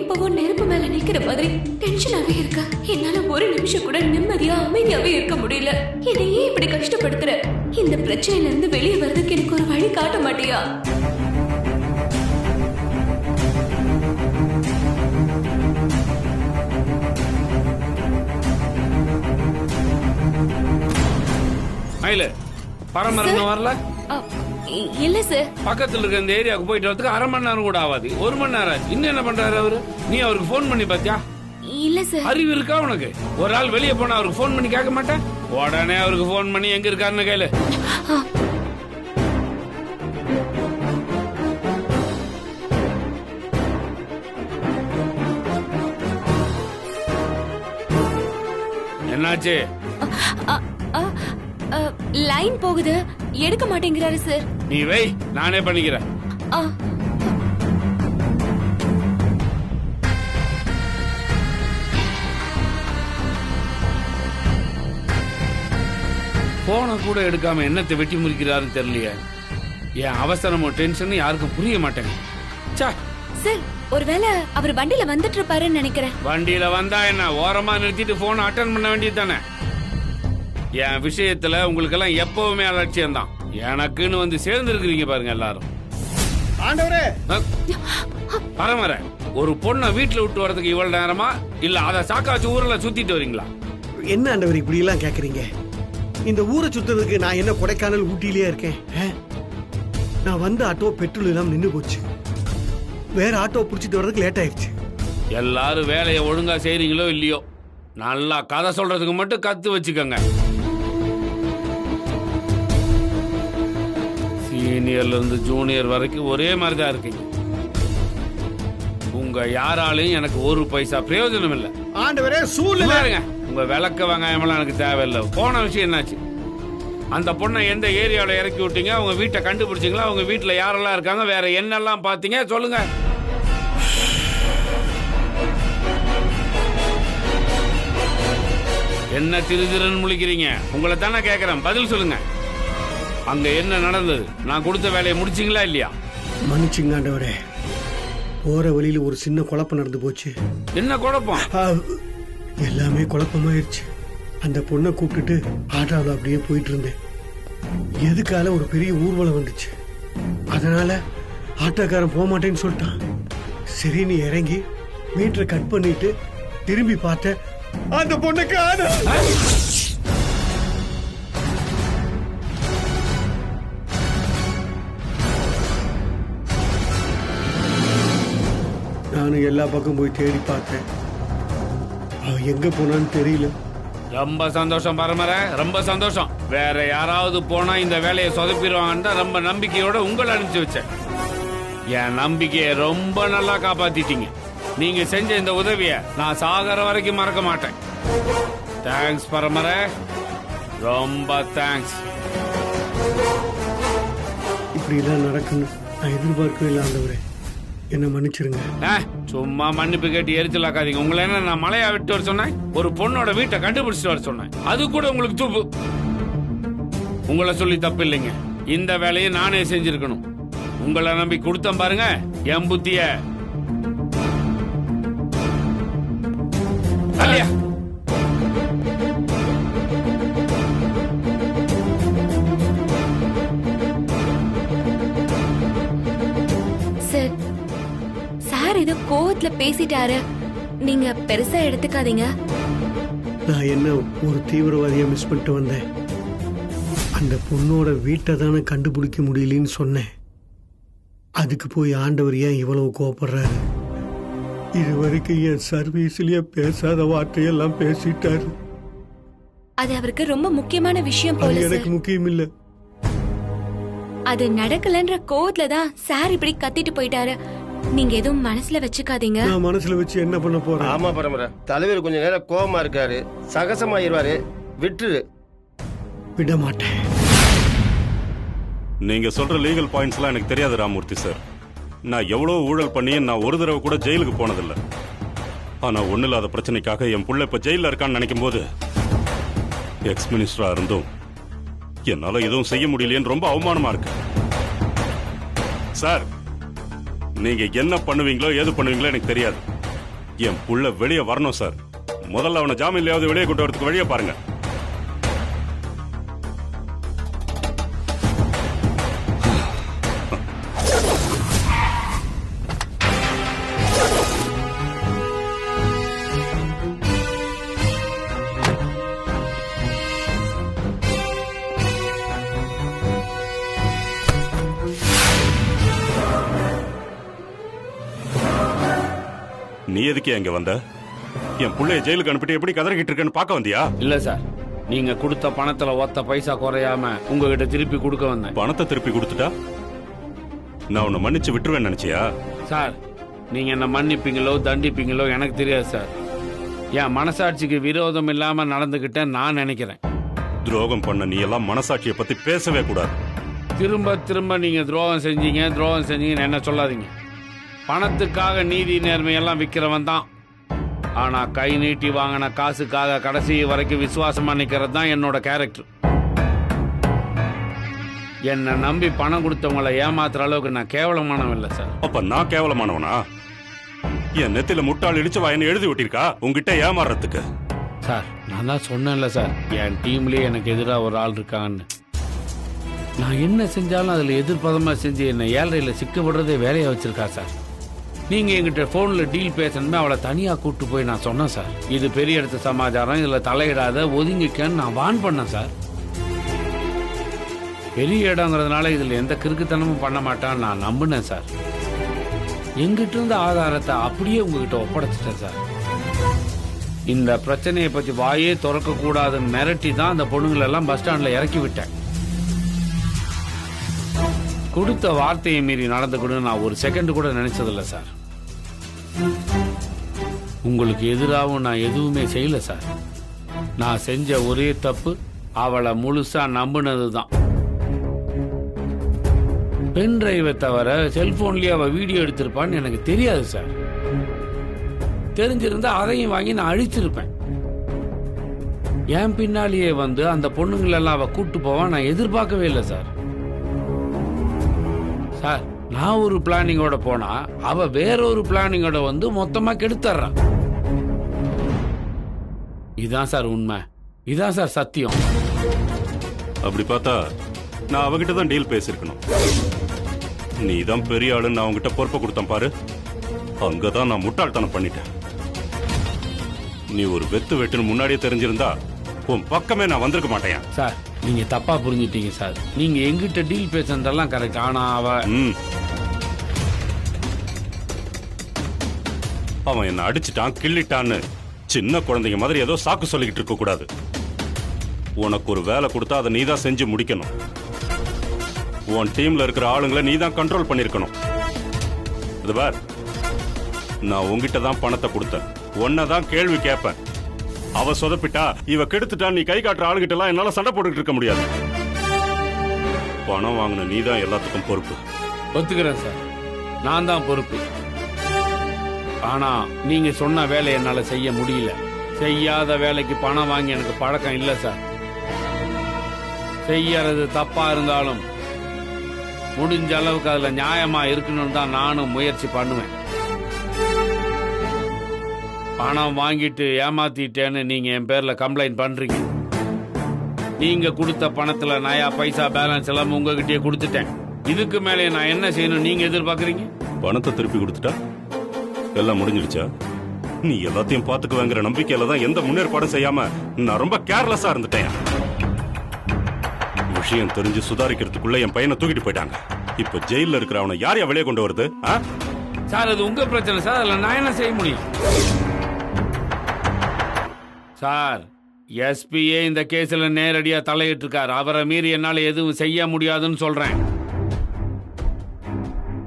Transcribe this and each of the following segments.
எப்பவும் நெருப்பு மேல நிக்கிற மாதிரி டென்ஷனாவே இருக்க. என்னால ஒரு நிமிஷம் கூட நிம்மதியா அமைதியாவே இருக்க முடியல. என்னை ஏன் இப்படி கஷ்டப்படுத்துற? இந்த பிரச்சனையில இருந்து வெளியே வர்றதுக்கு எனக்கு ஒரு வழி காட்ட மாட்டியா? பரமரம் வரல? இல்ல சார். பக்கத்துல இருக்க இந்த ஏரியாவுக்கு போயிட்டு வரதுக்கு அரை மணி நேரம் கூட ஆகாது, 1 மணி நேரம். இன்னும் என்ன பண்றாரு அவரு? நீ அவருக்கு போன் பண்ணி பாத்தியா? இல்ல சார். அறிவு இருக்கா உனக்கு? ஒரு ஆள் வெளியே போனா அவருக்கு போன் பண்ணி கேட்க மாட்டேன்? உடனே அவருக்கு போன் பண்ணி எங்க இருக்காருன்னு கேளு. என்னாச்சு? லைன் போகுது, எடுக்க மாட்டேங்கிறாரு சார். நீ வை, நானே பண்ணிக்கிறேன். போன கூட எடுக்காம என்னத்தை வெட்டி முறிக்கிறாருன்னு தெரியலையே. என் அவசரமோ டென்ஷன் யாருக்கும் புரிய மாட்டேங்க. சார், ஒருவேளை அவர் வண்டியில வந்துட்டு இருப்பாருன்னு நினைக்கிறேன். வண்டியில வந்தா என்ன, ஓரமா நிறுத்திட்டு போன் அட்டன் பண்ண வேண்டியது தானே. என் விஷயத்துல உங்களுக்கு எல்லாம் எப்பவுமே அலட்சியம் தான். எனக்குன்னு வந்து சேர்ந்து இருக்கிறீங்க பாருங்க எல்லாரும். ஆண்டவரே, பரமர ஒரு பொண்ணை வீட்டுல விட்டு வரதுக்கு இவ்வளவு நேரமா, இல்ல அத சாக்காச்சு ஊர்ல சுத்திட்டு வரீங்களா? என்ன ஆண்டவர் இப்படி எல்லாம் கேக்குறீங்க? இந்த ஊரை சுத்துறதுக்கு நான் என்ன கொடைக்கானல் ஊட்டியிலேயே இருக்கேன்? நான் வந்த ஆட்டோ பெட்ரோல் எல்லாம் நின்னு போச்சு. வேற ஆட்டோ புடிச்சிட்டு வர்றதுக்கு லேட் ஆயிடுச்சு. எல்லாரும் வேலையை ஒழுங்கா செய்றீங்களோ இல்லையோ, நல்லா கதை சொல்றதுக்கு மட்டும் கத்து வச்சுக்கோங்க. சீனியர்ல இருந்து ஜூனியர் வரைக்கும் ஒரே மாதிரி தான் இருக்கீங்க. உங்க யாராலையும் எனக்கு ஒரு பைசா பிரயோஜனம் இல்லை. ஆண்டவரே, சூழ்நிலை. உங்க விளக்க வெங்காயமெல்லாம் எனக்கு தேவையில்லை. போன விஷயம் என்னாச்சு? அந்த பொண்ணை எந்த ஏரியாவில் இறக்கி விட்டீங்க? அவங்க வீட்டை கண்டுபிடிச்சிங்களா? அவங்க வீட்டில் யாரெல்லாம் இருக்காங்க? வேற என்னெல்லாம் பார்த்தீங்க? சொல்லுங்க. என்ன திருதிருன்னு முழிக்கிறீங்க? உங்களை தானே கேட்கறேன், பதில் சொல்லுங்க. அங்க என்ன நடந்தது? நான் கொடுத்த வேலையை முடிச்சிங்களா இல்லையா? மன்னிச்சுங்க ஆண்டவரே, போற வழியில ஒரு சின்ன குழப்பம் நடந்து போச்சு. என்ன குழப்பம்? எல்லாமே குழப்பமாயிருச்சு. அந்த பொண்ணை கூப்பிட்டுட்டு ஆட்டோவில் அப்படியே போயிட்டு இருந்தேன். எதுக்கால ஒரு பெரிய ஊர்வலம் வந்துச்சு. அதனால ஆட்டோக்காரன் போக மாட்டேன்னு சொல்லிட்டான். சரி, நீ இறங்கி மீட்டரை கட் பண்ணிட்டு திரும்பி பார்த்த அந்த பொண்ணுக்கு நானும் எல்லா பக்கம் போய் தேடி பார்த்தேன். அவ எங்க போனான்னு தெரியல. ரொம்ப சந்தோஷம் பரமர, ரொம்ப சந்தோஷம். வேற யாராவது போனா இந்த வேலையை சொதப்பிடுவாங்கன்னு ரொம்ப நம்பிக்கையோட உங்களை அனுப்பிச்சு வச்சேன். என் நம்பிக்கையை ரொம்ப நல்லா காப்பாத்திட்டீங்க. நீங்க செஞ்ச இந்த உதவிய நான் சாகர வரைக்கும் மறக்க மாட்டேன். தேங்க்ஸ் பரமர, ரொம்ப தேங்க்ஸ். இப்படி எல்லாம் நடக்கணும் நான் எதிர்பார்க்கவே இல்லை ஆண்டவரே, என்ன மன்னிச்சிருங்க. சும்மா மன்னிப்பு கேட்டு எரிச்சலாக்காதீங்க. உங்களை என்ன நான் மலையா விட்டு வர சொன்னேன்? ஒரு பொண்ணோட வீட்டை கண்டுபிடிச்சிட்டு வர சொன்னேன். அது கூட உங்களுக்கு தூப்பு. உங்களை சொல்லி தப்பு இல்லைங்க. இந்த வேலையை நானே செஞ்சிருக்கணும். உங்களை நம்பி கொடுத்தேன் பாருங்க என் புத்திய. சார் ஏதோ கோவத்துல பேசிட்டாரு, நீங்க பெருசா எடுத்துக்காதீங்க. நான் என்ன ஒரு தீவிரவாதியை மிஸ் பண்ணிட்டு வந்தேன். அந்த பொண்ணோட வீட்டை தானே கண்டுபிடிக்க முடியலன்னு சொன்னேன். அதுக்கு போய் ஆண்டவர் ஏன் இவ்வளவு கோபப்படுறாரு? இது வரைக்கும் என் சர்வீஸ்லயே பேசாத வார்த்தையெல்லாம் பேசிட்டாரு. அது அவருக்கு ரொம்ப முக்கியமான விஷயம் போல. எனக்கு முக்கியம் இல்ல. அது நடக்கலன்ற கோவத்துல தான் சார் இப்படி கத்திட்டு போயிட்டாரு. நீங்க எதுவும் மனசுல வச்சுக்காதீங்க. நான் மனசுல வச்சு என்ன பண்ண போறேன்? ஆமா பரமர, தலைவர் கொஞ்ச நேரம் கோவமா இருக்காரு, சகசமாயிருவாரு, விட்டுரு. விட மாட்டேன். நீங்க சொல்ற லீகல் பாயிண்ட்ஸ்லாம் எனக்கு தெரியாது ராமூர்த்தி சார். நான் எவ்வளவு ஊழல் பண்ணி நான் ஒரு தடவை கூட ஜெயிலுக்கு போனதில்லை. ஆனா ஒண்ணு இல்லாத பிரச்சனைக்காக என் புள்ள இப்ப ஜெயில இருக்கான்னு நினைக்கும் போது, எக்ஸ் மினிஸ்டரா இருந்தும் என்னால எதுவும் செய்ய முடியலையேன்னு ரொம்ப அவமானமா இருக்கு சார். நீங்க என்ன பண்ணுவீங்களோ ஏது பண்ணுவீங்களோ எனக்கு தெரியாது. என் புள்ள வெளியே வரணும் சார். முதல்ல அவனை ஜாமீன்லயாவது வெளியே கொண்டு வரதுக்கு வழியை பாருங்க. நீ எதுக்கு அங்க வந்த? என் புள்ளைய ஜெயிலுக்கு அனுப்பிட்டு எப்படி கதறிக்கிட்டு இருக்கேன்னு பார்க்க வந்தியா? இல்ல சார், நீங்க கொடுத்த பணத்துல ஒத்த பைசா குறையாம உங்ககிட்ட திருப்பி கொடுக்க வந்தேன். பணத்தை திருப்பி கொடுத்துட்டா நான் உன்னை மன்னிச்சு விட்டுருவேன் நினைச்சியா? சார், நீங்க என்ன மன்னிப்பீங்களோ தண்டிப்பீங்களோ எனக்கு தெரியாது சார். என் மனசாட்சிக்கு விரோதம் இல்லாம நடந்துகிட்டேன் நான் நினைக்கிறேன். துரோகம் பண்ண நீ எல்லாம் மனசாட்சியை பத்தி பேசவே கூடாது. திரும்ப திரும்ப நீங்க துரோகம் செஞ்சீங்கன்னு என்ன சொல்லாதீங்க. பணத்துக்காக நீதி நேர்மையெல்லாம் விற்கிறவன் தான். ஆனா கை நீட்டி வாங்கின காசுக்காக கடைசி வரைக்கும் விசுவாசமா நிக்கிறது தான் என்னோட கேரக்டர். என்னை நம்பி பணம் கொடுத்தவங்களை ஏமாத்துற அளவுக்கு நான் கேவலமானவன் இல்லை சார். அப்ப நான் கேவலமானவனா? என் நெத்தில முட்டாள் இடிச்சு வாயின்னு எழுதி விட்டிருக்கா உங்ககிட்ட ஏமாறதுக்கு? சார், நான் தான் சொன்னேன்ல சார், என் டீம்லயே எனக்கு எதிராக ஒரு ஆள் இருக்கான்னு. நான் என்ன செஞ்சாலும் அதுல எதிர்பதமா செஞ்சு என்னை ஏழரையில சிக்க விடுறதே வேலையை வச்சிருக்கா சார். நீங்க எங்கிட்ட போன்ல டீல் பேசணுமே அவளை தனியா கூட்டு போய் நான் சொன்னேன் சார். இது பெரிய இடத்து சமாச்சாரம், இதுல தலையிடாத, ஒதுங்கிக்கன்னு நான் வான் பண்ணேன் சார். பெரிய இடங்கிறதுனால இதுல எந்த கிறுக்குத்தனமும் பண்ண மாட்டான்னு நான் நம்பினேன் சார். எங்கிட்ட இருந்த ஆதாரத்தை அப்படியே உங்ககிட்ட ஒப்படைச்சிட்டேன் சார். இந்த பிரச்சனையை பத்தி வாயே திறக்க கூடாதுன்னு மிரட்டி தான் அந்த பொண்ணுங்களெல்லாம் பஸ் ஸ்டாண்ட்ல இறக்கி விட்டேன். கொடுத்த வார்த்தையை மீறி நடந்துக்கணும்னு நான் ஒரு செகண்ட் கூட நினைச்சதில்ல சார். உங்களுக்கு எதிராகவும் நான் எதுவுமே செய்யல சார். நான் செஞ்ச ஒரே தப்பு அவளை முழுசா நம்பினது தான். பென் டிரைவை தவிர செல்போன்லயே அவ வீடியோ எடுத்திருப்பான்னு எனக்கு தெரியாது சார். தெரிஞ்சிருந்தா அதையும் வாங்கி நான் அழிச்சிருப்பேன். என் பின்னாலேயே வந்து அந்த பொண்ணுங்களெல்லாம் அவ கூட்டு போவான் நான் எதிர்பார்க்கவே இல்லை சார். சார், நான் ஒரு பிளானிங்கோட போனா அவ வேற ஒரு பிளானிங்கோட வந்து மொத்தமா கெடுத்துறான். இதான் சார் உண்மை, இதான் சார் சத்தியம். அப்படி பார்த்தா நான் அவகிட்ட தான் டீல் பேசிருக்கணும். நீ தான் பெரிய ஆளுன்னு நான் அவங்கிட்ட பொறுப்பை கொடுத்தேன் பாரு, அங்கதான் நான் முட்டாள்தனம் பண்ணிட்டேன். நீ ஒரு வெட்டுன்னு முன்னாடியே தெரிஞ்சிருந்தா உன் பக்கமே நான் வந்திருக்க மாட்டேன். சார், நீங்க தப்பா புரிஞ்சிட்டீங்க சார். நீங்க எங்கிட்ட டீல் பேசுறதெல்லாம் கரெக்ட். ஆனா அவன் என்ன அடிச்சுட்டான் கிள்ளிட்டான்னு சின்ன குழந்தைங்க மாதிரி ஏதோ சாக்கு சொல்லிக்கிட்டு இருக்க கூடாது. உனக்கு ஒரு வேலை கொடுத்தா அதை நீதான் செஞ்சு முடிக்கணும். உன் டீம்ல இருக்கிற ஆளுங்களை நீதான் கண்ட்ரோல் பண்ணிருக்கணும். இது பார், நான் உங்ககிட்ட தான் பணத்தை கொடுத்தேன், உன்னதான் கேள்வி கேட்பேன். அவ சொதப்பிட்டா, இவ கெடுத்துட்டா, நீ கை காட்டுற ஆளுகிட்ட எல்லாம் என்னால சண்டை போட்டுக்கிட்டு இருக்க முடியாது. பணம் வாங்கின நீதான் எல்லாத்துக்கும் பொறுப்பு. ஒத்துக்கிறேன் சார், நான் தான் பொறுப்பு. ஆனா நீங்க சொன்ன வேலை என்னால செய்ய முடியல. செய்யாத வேலைக்கு பணம் வாங்கி எனக்கு பழக்கம் இல்லை சார். செய்யறது தப்பா இருந்தாலும் முடிஞ்ச அளவுக்கு அதுல நியாயமா இருக்கணும்னு தான் நானும் முயற்சி பண்ணுவேன். பணம் வாங்கிட்டு ஏமாத்திட்டேன்னு நீங்க என் பேர்ல கம்ப்ளைண்ட் பண்றீங்க. நீங்க கொடுத்த பணத்துல நயா பைசா பேலன்ஸ் எல்லாம் உங்ககிட்டயே கொடுத்துட்டேன். இதுக்கு மேலே நான் என்ன செய்யணும் நீங்க எதிர்பார்க்கறீங்க? பணத்தை திருப்பி கொடுத்துட்டா எல்லாம் முடிஞ்சிடுச்சா? நீ எல்லாத்தையும் பாத்துக்குவேங்கிற நம்பிக்கையில தான் எந்த முன்னேற்பாடும் செய்யாம நான் ரொம்ப கேர்லெஸ்ஸா இருந்துட்டேன். விஷயம் தெரிஞ்சு சுதாரிக்கிறதுக்குள்ள என் பையனை தூக்கிட்டு போயிட்டாங்க. இப்ப ஜெயில இருக்கிற அவனை யாரையா வெளியே கொண்டு வருது? சார், அது உங்க பிரச்சனை சார், அதுல நான் என்ன செய்ய முடியும்? சார், எஸ்பியே இந்த கேஸ்ல நேரடியா தலையிட்டு இருக்காரு. அவரை மீறி என்னால எதுவும் செய்ய முடியாதுன்னு சொல்றேன்.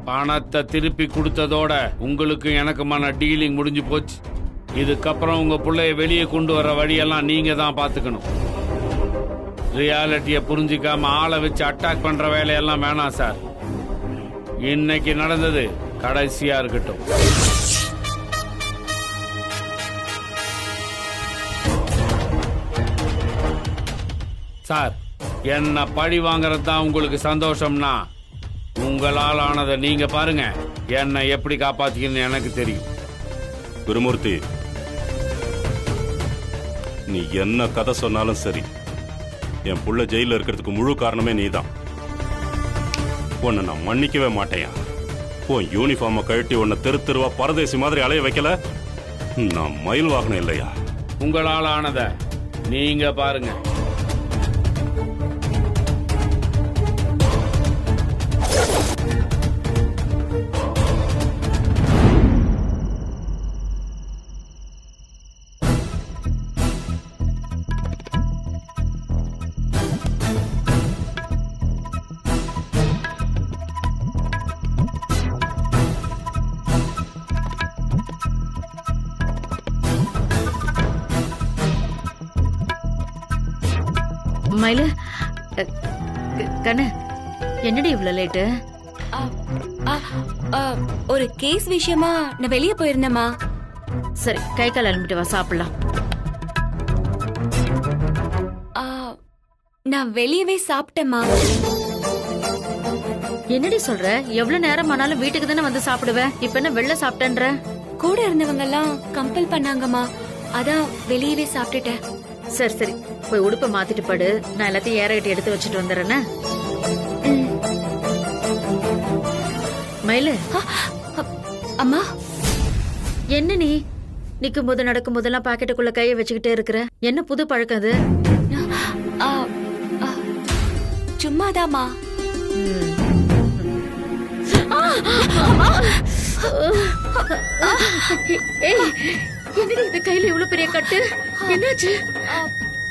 பணத்தை திருப்பி கொடுத்ததோட உங்களுக்கு எனக்குமான டீலிங் முடிஞ்சு போச்சு. இதுக்கப்புறம் உங்க பிள்ளைய வெளியே கொண்டு வர வழியெல்லாம் நீங்க தான் பாத்துக்கணும். ரியாலிட்டியை புரிஞ்சிக்காம ஆளை வச்சு அட்டாக் பண்ற வேலையெல்லாம் வேணாம் சார். இன்னைக்கு நடந்தது கடைசியா இருக்கட்டும். சார், என்ன பழி வாங்கறது தான் உங்களுக்கு சந்தோஷம்னா உங்களால் ஆனதை நீங்க பாருங்க. என்னை எப்படி காப்பாத்திக்கணும்னு எனக்கு தெரியும். குருமூர்த்தி, நீ என்ன கதை சொன்னாலும் சரி, என் புள்ள ஜெயில இருக்கிறதுக்கு முழு காரணமே நீதான். உன்னை நான் மன்னிக்கவே மாட்டேன். உன் யூனிஃபார்மை கழட்டி உன்னை தெரு தெருவா பரதேசி மாதிரி அலைய வைக்கல, நான் மயில் வாகனம் இல்லையா? உங்களால் ஆனத நீங்க பாருங்க. மயிலு, கண்ணு, என்னடி இவ்வளவு லேட்டு? ஒரு கேஸ் விஷயமா நான் வெளியே போயிருந்தேம்மா. சரி, கை கால் அலம்பிட்டு வா, சாப்பிடலாம். நான் வெளியவே சாப்பிட்டேம்மா. என்னடி சொல்ற? எவ்வளவு நேரம் ஆனாலும் வீட்டுக்கு தானே வந்து சாப்பிடுவேன். இப்ப என்ன வெளில சாப்பிட்டேன்ற? கூட இருந்தவங்க எல்லாம் கம்பல் பண்ணாங்கம்மா, அதான் வெளியவே சாப்பிட்டுட்டேன். சரி சரி, போய் உடுப்பை மாத்திட்டு படு. நான் எல்லாத்தையும் ஏறகிட்டு எடுத்து வச்சுட்டு வந்துடுறேன்னு. மயிலு, அம்மா, என்ன நீ நிக்கும் போது நடக்கும் போதெல்லாம் பாக்கெட்டுக்குள்ள கைய வச்சுக்கிட்டே இருக்கிற? என்ன புது பழக்கம் அது? சும்மாதாம்மா. என்னடி இது கையில இவ்வளவு பெரிய கட்டு? என்னாச்சு?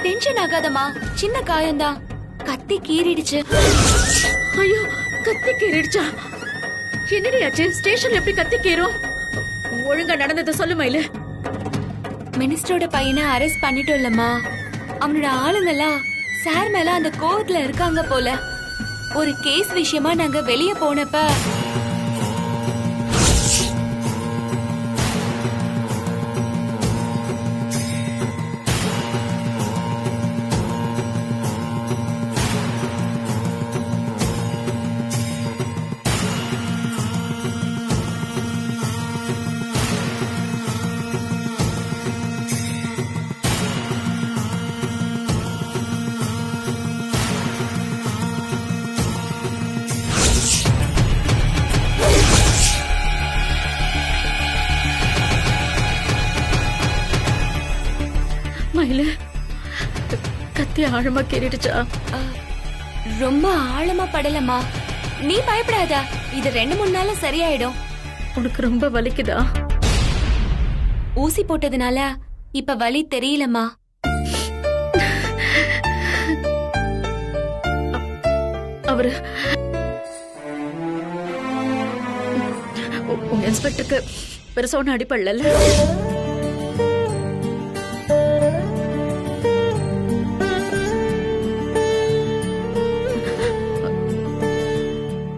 டென்ஷன் ஆகாதம்மா, சின்ன காயம்தான். கத்தி கீறிடுச்சு. ஐயோ, கத்தி கீறிடுச்சா? என்னடி ஆச்சு? ஸ்டேஷன்ல எப்படி கத்தி கீரும்? ஒழுங்கா நடந்ததை சொல்லு மயிலு. மினிஸ்டரோட பையனை அரெஸ்ட் பண்ணிட்டோம்லம்மா. அவனோட ஆளுங்கெல்லாம் சார் மேல அந்த கோவத்துல இருக்காங்க போல. ஒரு கேஸ் விஷயமா நாங்க வெளியே போனப்ப மயிலு, கத்தி ஆழமா கேறிடுச்சா? ரொம்ப ஆழமா படலம்மா. நீ பயப்படாத, இது 2-3 நாள்ல சரியாயிடும். உனக்கு ரொம்ப வலிக்குதா? ஊசி போட்டதுனால இப்ப வலி தெரியலம்மா. அவரு உங்க இன்ஸ்பெக்டருக்கு பெருசா ஒண்ணு அடிப்படல?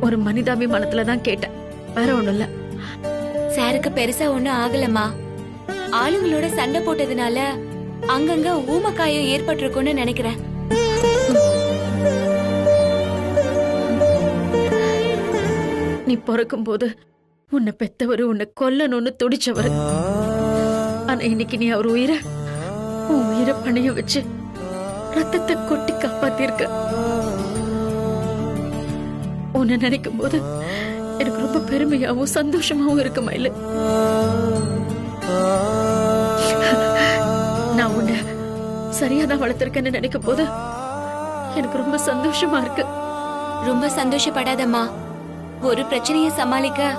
ஒரு மனிதாபிமானத்துலதான் கேட்டேன், வேற ஒண்ணும் இல்ல. சாருக்கு பெருசா ஒண்ணும் ஆகலம்மா. ஆளுங்களோட சண்டை போட்டதுனால அங்கங்க ஊமக்காயம் ஏற்பட்டிருக்கும்னு நினைக்கிறேன். நீ பிறக்கும் போது உன்னை பெத்தவரு, உன்னை கொல்லணும்னு துடிச்சவரு. ஆனா இன்னைக்கு நீ அவர் உன் உயிரை பணைய வச்சு ரத்தத்தை கொட்டி காப்பாத்திருக்க. உன்னை நினைக்கும் போது எனக்கு ரொம்ப பெருமையாவும் சந்தோஷமாவும் இருக்கு மயிலு. நான் உன்னை சரியாதான் வளர்த்திருக்கேன்னு நினைக்கும் போது எனக்கு ரொம்ப சந்தோஷமா இருக்கு. ரொம்ப சந்தோஷப்படாதம்மா. ஒரு பிரச்சனைய சமாளிக்க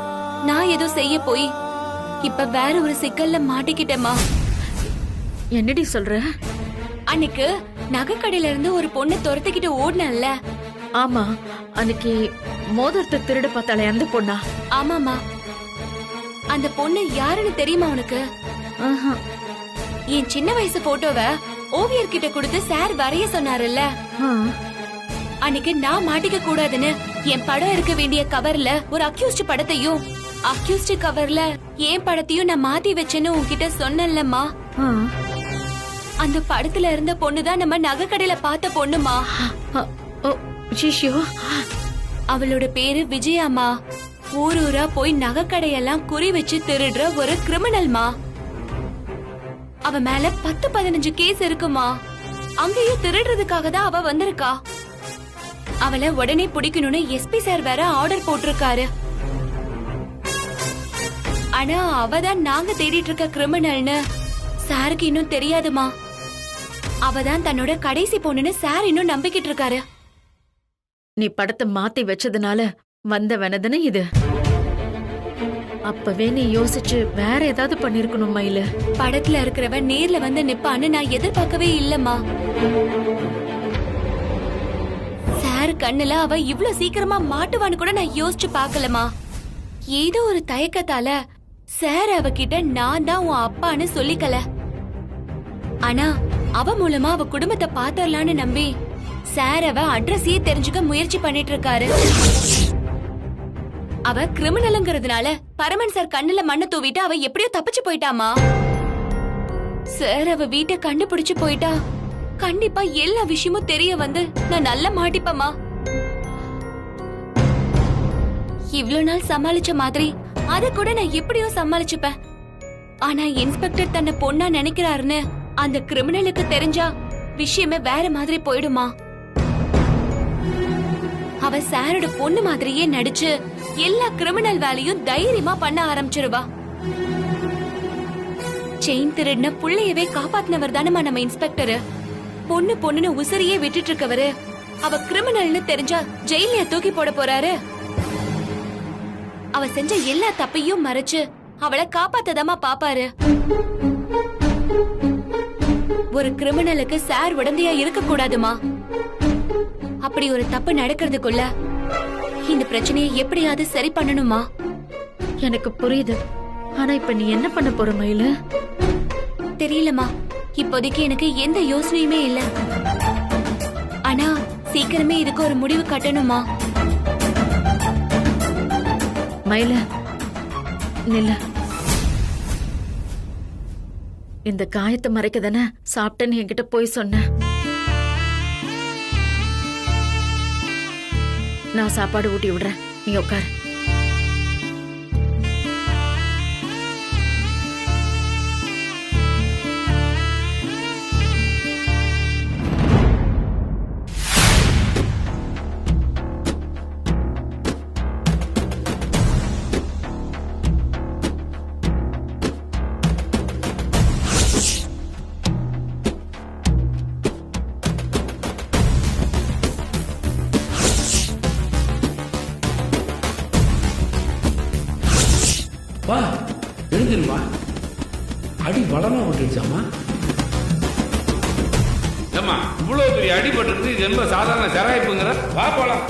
நான் ஏதோ செய்ய போய் இப்ப வேற ஒரு சிக்கல்ல மாட்டிக்கிட்டேம்மா. என்னடி சொல்ற? அன்னைக்கு நகைக்கடையில இருந்து ஒரு பொண்ணு துரத்துக்கிட்டு ஓடுனல்ல? ஆமா, அன்னைக்கு மோதிரத்தை திருட பார்த்தாலே அந்த பொண்ணா? ஆமாமா. அந்த பொண்ணு யாருன்னு தெரியுமா உனக்கு? என் சின்ன வயசு போட்டோவை ஓவியர் கிட்ட கொடுத்து சார் வரைய சொன்னாருல்ல. அன்னைக்கு நான் மாட்டிக்க கூடாதுன்னு என் படம் இருக்க வேண்டிய கவர்ல ஒரு அக்யூஸ்ட் படத்தையும் அக்யூஸ்ட் கவர்ல என் படத்தையும் நான் மாத்தி வச்சேன்னு உன்கிட்ட சொன்னேன்லம்மா. அந்த படத்துல இருந்த பொண்ணுதான் நம்ம நகைக்கடையில பார்த்த பொண்ணுமா. அவளோட பேரு விஜயாமா. ஊர் ஊரா போய் நகைக்கடையெல்லாம் குறி வச்சு திருடுற ஒரு கிரிமினல்மா. அவ மேல 10-15 கேஸ் இருக்குமா. அங்கேயும் திருடுறதுக்காக தான் அவ வந்திருக்கா. அவளை உடனே பிடிக்கணும்னு எஸ்பி சார் வேற ஆர்டர் போட்டிருக்காரு. ஆனா அவதான் நாங்க தேடிட்டு இருக்க கிரிமினல்னு சாருக்கு இன்னும் தெரியாதுமா. அவதான் தன்னோட கடைசி பொண்ணுன்னு சார் இன்னும் நம்பிக்கிட்டு இருக்காரு. நீ படத்தை மாத்தி வச்சதுனால வந்த வெனதன இது. அப்பவே நீ யோசிச்சு வேற ஏதாவது பண்ணிருக்கணும் மயிலு. படத்துல இருக்கிறவ நேர்ல வந்து நிப்பான்னு நான் எதிர்பார்க்கவே இல்லம்மா. சார் கண்ணுல அவ இவ்ளோ சீக்கிரமா மாட்டுவான்னு கூட நான் யோசிச்சு பார்க்கலமா. ஏதோ ஒரு தயக்கத்தால சார் அவகிட்ட நான் தான் உன் அப்பான்னு சொல்லிக்கல. ஆனா அவ மூலமா அவ குடும்பத்தை பாத்திரலான்னு நம்பி சார் அவ அட்ரஸையே தெரிஞ்சுக்க முயற்சி பண்ணிட்டு இருக்காரு. அவ கிரிமினலுங்கிறதுனால பரமன் சார் கண்ணுல மண்ணை தூவிட்டு அவ எப்படியோ தப்பிச்சு போயிட்டாமா. சார் அவ வீட்டை கண்டுபிடிச்சு போயிட்டா கண்டிப்பா எல்லா விஷயமும் தெரிய வந்து நான் நல்லா மாட்டிப்பமா. இவ்ளோ நாள் சமாளிச்ச மாதிரி அத கூட நான் எப்படியோ சமாளிச்சுப்பேன். ஆனா இன்ஸ்பெக்டர் தன்னை பொண்ணா நினைக்கிறாருன்னு அந்த கிரிமினலுக்கு தெரிஞ்சா விஷயமே வேற மாதிரி போயிடுமா. அவ சாரோட பொண்ணு மாதிரியே நடிச்சு எல்லா கிரிமினல் வேலையும் தைரியமா பண்ண ஆரம்பிச்சிருவா. செயின் திருடின புள்ளையவே காப்பாத்தினவர் தானமா நம்ம இன்ஸ்பெக்டர். பொண்ணு பொண்ணுன்னு உசிரியே விட்டுட்டு இருக்கவரு அவ கிரிமினல்னு தெரிஞ்சா ஜெயில தூக்கி போட போறாரு. அவ செஞ்ச எல்லா தப்பையும் மறைச்சு அவளை காப்பாத்ததாமா பாப்பாரு. ஒரு கிரிமினலுக்கு சார் உடந்தையா இருக்க கூடாதுமா. அப்படி ஒரு தப்பு நடக்கிறதுக்குள்ள இந்த பிரச்சனையை எப்படியாவது சரி பண்ணணுமா. எனக்கு புரியுது. ஆனா இப்ப நீ என்ன பண்ண போற மயிலு? தெரியலமா. இப்போதைக்கு எனக்கு எந்த யோசனையுமே இல்ல. ஆனா சீக்கிரமே இதுக்கு ஒரு முடிவு கட்டணுமா. மயில நில்ல. இந்த காயத்தை மறைக்கதானே சாப்பிட்டேன்னு என்கிட்ட போய் சொன்ன. நான் சாப்பாடு ஊட்டி விடுறேன், நீ உட்காரு. வா எழுந்திருமா. அடி பலமா விட்டுருச்சாமா. ஏமா இவ்வளவு பெரிய அடிபட்டு இது ரொம்ப சாதாரண சராய்ப்புங்கிற. வா போலாம்.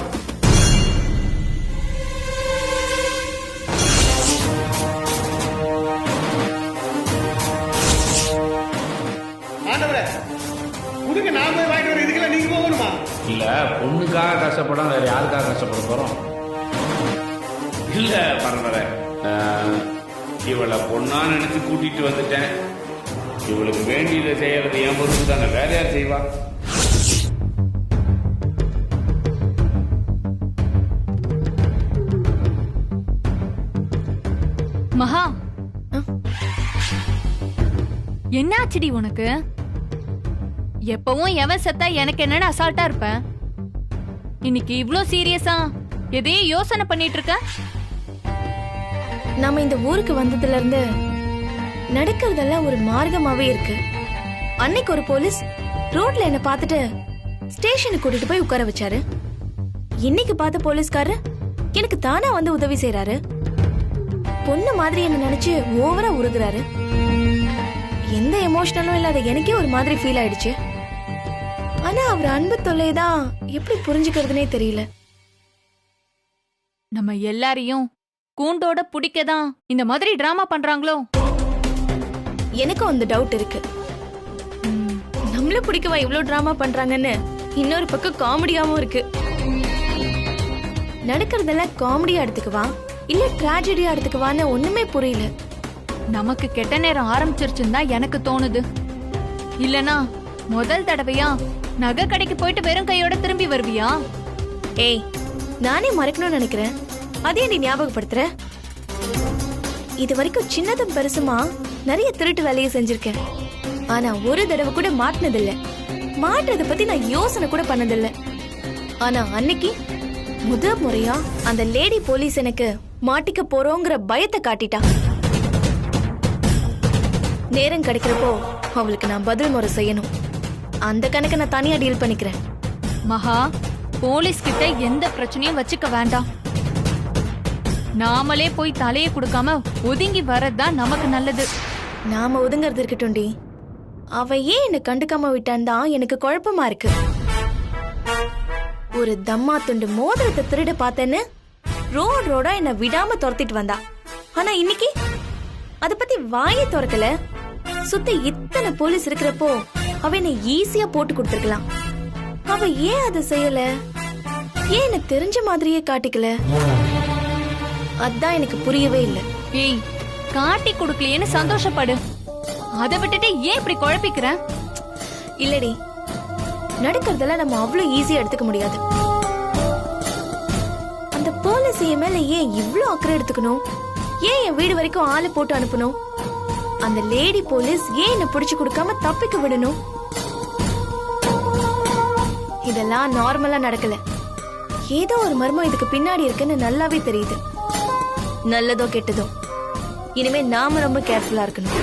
கொடுங்க, நான் போய் வாங்கிட்டு வரேன். இதுக்கெல்லாம் நீங்க போகணுமா? இல்ல பொண்ணுக்காக கஷ்டப்படும், வேற யாருக்காக கஷ்டப்பட போறோம்? இல்ல பரவாயில்ல, இவளை பொண்ணா நினைச்சு கூட்டிட்டு வந்துட்டேன். இவளுக்கு வேண்டியதை செய்யறது என் பொறுப்பு தானே, வேற யார் செய்வா? மகா, என்னாச்சுடி உனக்கு? எப்பவும் எவன் செத்தா எனக்கு என்னன்னு அசால்ட்டா இருப்ப. இன்னைக்கு இவ்ளோ சீரியஸா எதையும் யோசனை பண்ணிட்டு இருக்க? நாம இந்த ஊருக்கு வந்ததுல இருந்து நடக்கிறதெல்லாம் ஒரு மார்க்கமாவே இருக்கு. அன்னைக்கு ஒரு போலீஸ் ரோட்ல என்ன பார்த்துட்டு ஸ்டேஷனுக்கு கூட்டிட்டு போய் உட்கார வச்சாரு. இன்னைக்கு பார்த்த போலீஸ்காரர் எனக்கு தானா வந்து உதவி செய்யறாரு. பொண்ணு மாதிரி என்ன நினைச்சு ஓவரா உருகுறாரு. எந்த எமோஷனலும் இல்லாத எனக்கே ஒரு மாதிரி ஃபீல் ஆயிடுச்சு. ஆனா அவர் அன்பு தொல்லைதான் எப்படி புரிஞ்சுக்கிறதுனே தெரியல. நம்ம எல்லாரையும் கூண்டோட பிடிக்கதான் இந்த மாதிரி டிராமா பண்றாங்களோ? எனக்கும் அந்த டவுட் இருக்கு. நம்மள பிடிக்கவா இவ்ளோ டிராமா பண்றாங்கன்னு இன்னொரு பக்கம் காமெடியாவும் இருக்கு. நடக்கிறதெல்லாம் காமெடியா எடுத்துக்குவா இல்ல டிராஜடியா எடுத்துக்குவான்னு ஒண்ணுமே புரியல. நமக்கு கெட்ட நேரம் ஆரம்பிச்சிருச்சுன்னு தான் எனக்கு தோணுது. இல்லனா முதல் தடவையா நகை கடைக்கு போயிட்டு வெறும் கையோட திரும்பி வருவியா? ஏய், நானே மறக்கணும்னு நினைக்கிறேன். அதே நீ ஞாபகப்படுத்துற. இது வரைக்கும் சின்னதும் பெருசுமா நிறைய திருட்டு வேலையை செஞ்சிருக்கேன். ஆனா ஒரு தடவை கூட மாட்டினதில்ல. மாட்டுறத பத்தி நான் யோசனை கூட பண்ணதில்ல. ஆனா அன்னைக்கு முதல் முறையா அந்த லேடி போலீஸ் எனக்கு மாட்டிக்க போறோங்கிற பயத்தை காட்டிட்டா. நேரம் கிடைக்கிறப்போ அவளுக்கு நான் பதில் முறை செய்யணும். அந்த கணக்கை நான் தனியா டீல் பண்ணிக்கிறேன். மகா, போலீஸ் கிட்ட எந்த பிரச்சனையும் வச்சுக்க வேண்டாம். நாமளே போய் தலையை கொடுக்காம ஒதுங்கி வரதுதான் நமக்கு நல்லது. நாம ஒதுங்கறது இருக்கட்டும்டி. அவ ஏன் என்ன கண்டுக்காம விட்டான் தான் எனக்கு குழப்பமா இருக்கு. ஒரு தம்மா துண்டு மோதிரத்தை திருட பார்த்தேன்னு ரோடா என்ன விடாம துரத்திட்டு வந்தா. ஆனா இன்னைக்கு அத பத்தி வாயை திறக்கல. சுத்தி இத்தனை போலீஸ் இருக்கிறப்போ அவ என்ன ஈஸியா போட்டு கொடுத்திருக்கலாம். அவ ஏன் அதை செய்யல? ஏன் எனக்கு தெரிஞ்ச மாதிரியே காட்டிக்கல? அதான் எனக்கு புரியவே இல்லை. ஏய், காட்டி கொடுக்கலையேன்னு சந்தோஷப்படு. அதை விட்டுட்டு ஏன் இப்படி குழப்பிக்கிற? இல்லடி, நடக்கிறதெல்லாம் நம்ம அவ்வளவு ஈஸியா எடுத்துக்க முடியாது. அந்த போலீஸ் என் மேல ஏன் இவ்ளோ அக்கறை எடுத்துக்கணும்? ஏன் என் வீடு வரைக்கும் ஆளை போட்டு அனுப்பணும்? அந்த லேடி போலீஸ் ஏன் என்ன பிடிச்சு கொடுக்காம தப்பிக்க விடணும்? இதெல்லாம் நார்மலா நடக்கல. ஏதோ ஒரு மர்மம் இதுக்கு பின்னாடி இருக்குன்னு நல்லாவே தெரியுது. நல்லதோ கெட்டதோ, இனிமே நாம ரொம்ப கேர்ஃபுல்லா இருக்கணும்.